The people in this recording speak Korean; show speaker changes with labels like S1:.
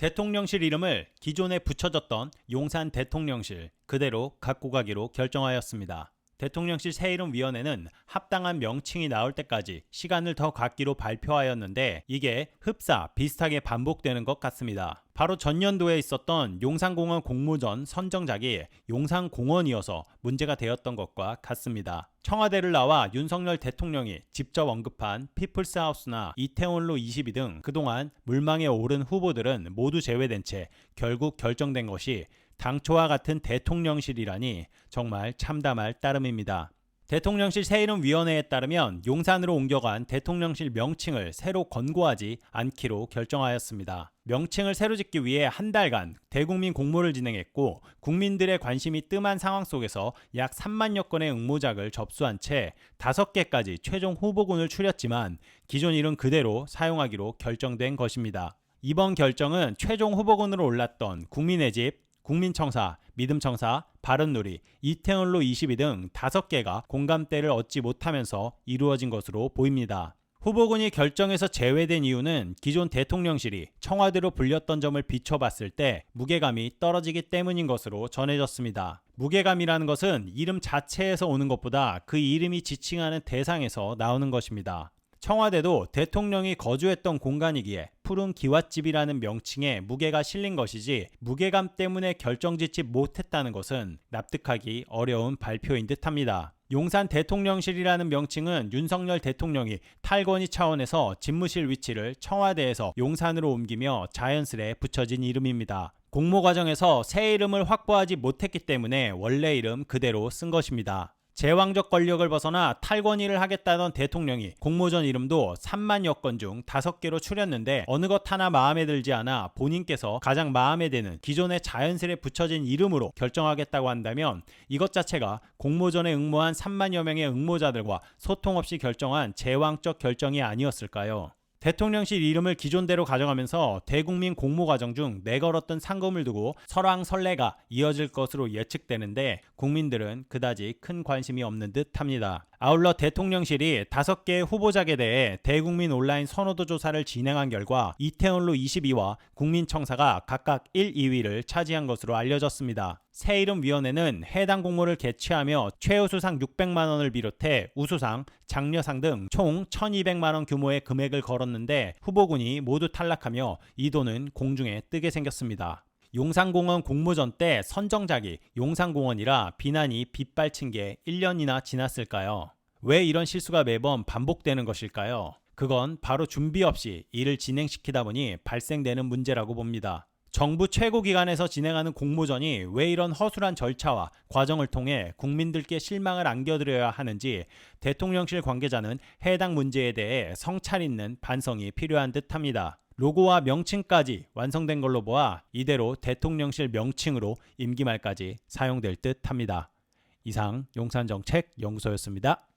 S1: 대통령실 이름을 기존에 붙여졌던 용산 대통령실 그대로 갖고 가기로 결정하였습니다. 대통령실 새 이름 위원회는 합당한 명칭이 나올 때까지 시간을 더 갖기로 발표하였는데 이게 흡사 비슷하게 반복되는 것 같습니다. 바로 전년도에 있었던 용산공원 공모전 선정작이 용산공원이어서 문제가 되었던 것과 같습니다. 청와대를 나와 윤석열 대통령이 직접 언급한 피플스하우스나 이태원로 22 등 그동안 물망에 오른 후보들은 모두 제외된 채 결국 결정된 것이 당초와 같은 대통령실이라니 정말 참담할 따름입니다. 대통령실 새 이름 위원회에 따르면 용산으로 옮겨간 대통령실 명칭을 새로 권고하지 않기로 결정하였습니다. 명칭을 새로 짓기 위해 한 달간 대국민 공모를 진행했고 국민들의 관심이 뜸한 상황 속에서 약 3만여 건의 응모작을 접수한 채 5개까지 최종 후보군을 추렸지만 기존 이름 그대로 사용하기로 결정된 것입니다. 이번 결정은 최종 후보군으로 올랐던 국민의 집, 국민청사, 믿음청사, 바른누리, 이태원로 22 등 5개가 공감대를 얻지 못하면서 이루어진 것으로 보입니다. 후보군이 결정에서 제외된 이유는 기존 대통령실이 청와대로 불렸던 점을 비춰봤을 때 무게감이 떨어지기 때문인 것으로 전해졌습니다. 무게감이라는 것은 이름 자체에서 오는 것보다 그 이름이 지칭하는 대상에서 나오는 것입니다. 청와대도 대통령이 거주했던 공간이기에 푸른 기와집이라는 명칭에 무게가 실린 것이지 무게감 때문에 결정짓지 못했다는 것은 납득하기 어려운 발표인 듯합니다. 용산 대통령실이라는 명칭은 윤석열 대통령이 탈권위 차원에서 집무실 위치를 청와대에서 용산으로 옮기며 자연스레 붙여진 이름입니다. 공모 과정에서 새 이름을 확보하지 못했기 때문에 원래 이름 그대로 쓴 것입니다. 제왕적 권력을 벗어나 탈권위를 하겠다던 대통령이 공모전 이름도 3만여 건 중 5개로 추렸는데 어느 것 하나 마음에 들지 않아 본인께서 가장 마음에 드는 기존에 자연스레 붙여진 이름으로 결정하겠다고 한다면 이것 자체가 공모전에 응모한 3만여 명의 응모자들과 소통 없이 결정한 제왕적 결정이 아니었을까요? 대통령실 이름을 기존대로 가져가면서 대국민 공모 과정 중 내걸었던 상금을 두고 설왕설래가 이어질 것으로 예측되는데 국민들은 그다지 큰 관심이 없는 듯합니다. 아울러 대통령실이 5개의 후보작에 대해 대국민 온라인 선호도 조사를 진행한 결과 이태원로 22와 국민청사가 각각 1, 2위를 차지한 것으로 알려졌습니다. 새 이름 위원회는 해당 공모를 개최하며 최우수상 600만 원을 비롯해 우수상, 장려상 등 총 1200만 원 규모의 금액을 걸었는데 후보군이 모두 탈락하며 이 돈은 공중에 뜨게 생겼습니다. 용산공원 공모전 때 선정작이 용산공원이라 비난이 빗발친 게 1년이나 지났을까요? 왜 이런 실수가 매번 반복되는 것일까요? 그건 바로 준비 없이 일을 진행시키다 보니 발생되는 문제라고 봅니다. 정부 최고기관에서 진행하는 공모전이 왜 이런 허술한 절차와 과정을 통해 국민들께 실망을 안겨드려야 하는지 대통령실 관계자는 해당 문제에 대해 성찰 있는 반성이 필요한 듯합니다. 로고와 명칭까지 완성된 걸로 보아 이대로 대통령실 명칭으로 임기 말까지 사용될 듯합니다. 이상 용산정책연구소였습니다.